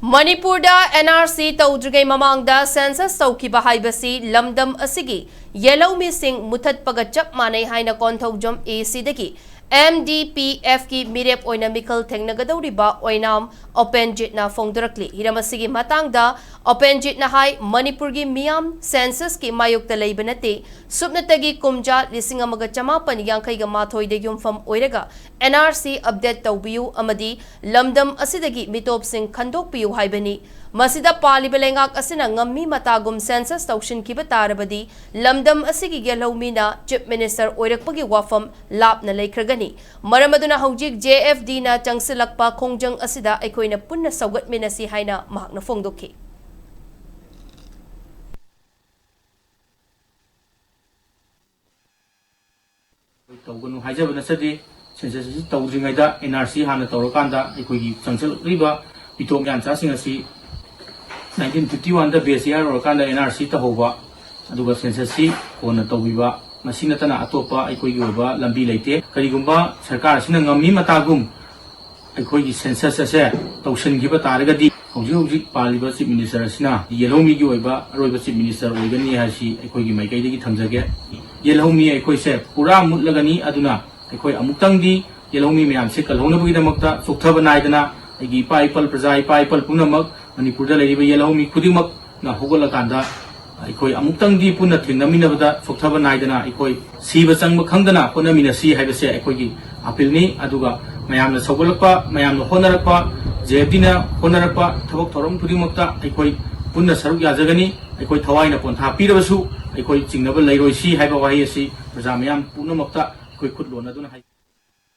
Manipurda NRC Toudringei mamangda Census taukiba haibasi lamdam asigi Yelhoumee sing Muthatpaga Chap Manei haina konthojam AC MDPF ki mirep Oinam thengnagadauriba Oinam Openjit na fongdurakli hiramasigi matangda Openjit na hai Manipur gi miyam Census ki mayukta leibanate subnatagi kumja lisingamaga chamapan yankaiga mathoi de yumfam oiraga NRC update taubiyu amadi lamdam asidagi mitop sing khandok piyu haibani masida paliba lengak asina ngammi matagum Census taushin kiba tarabadi lamdam asigi Yelhoumee na Chief Minister oirakpagi wafam lapna leikragani maramaduna haujik JFD na changsilakpa khongjang asida aikoina punna saugatminasi haina mahakna fongdokhi Touganu Hajabana Sadi, Census Toudringei NRC Hana Torokanda, Equigi Chancel Riba, Vitongan Sasingasi, 1951 the BCR or Kanda NRC Tahova, Aduba Census, Kona Tobiba, Masinatana Atopa, Equiguba, Lambi Late, Karigumba, Sarkar Sinangami Matagum, Equigi Census, Toshan Giba Taragadi, Hoji Paliba Chief Minister Sina, Yelhoumee Yuba, Royal Chief Minister Wigani Hashi, Equigi Maikadi Tamzage. Yelhoumee aikoise pura mutlagani aduna aikoi amutangdi Yelhoumee myam se kalhonabagi damakta sokthaba naidana aigi paipal praja paipal punamak Manipur da leiba Yelhoumee khudimak na hogolakanda aikoi amutangdi punna thingnaminabada sokthaba naidana aikoi siba changba khangdana honaminasi haibase aikoigi apilni aduga mayamna sogolakpa mayamna honarakpa JFDna honarakpa thabak thorom khudimakta aikoi punna saruk yajagani aikoi thawaina pontha pirabasu aikoi chingnaba leiroi si haiba wahi asi praja mayam punamakta koi khut lona duna hai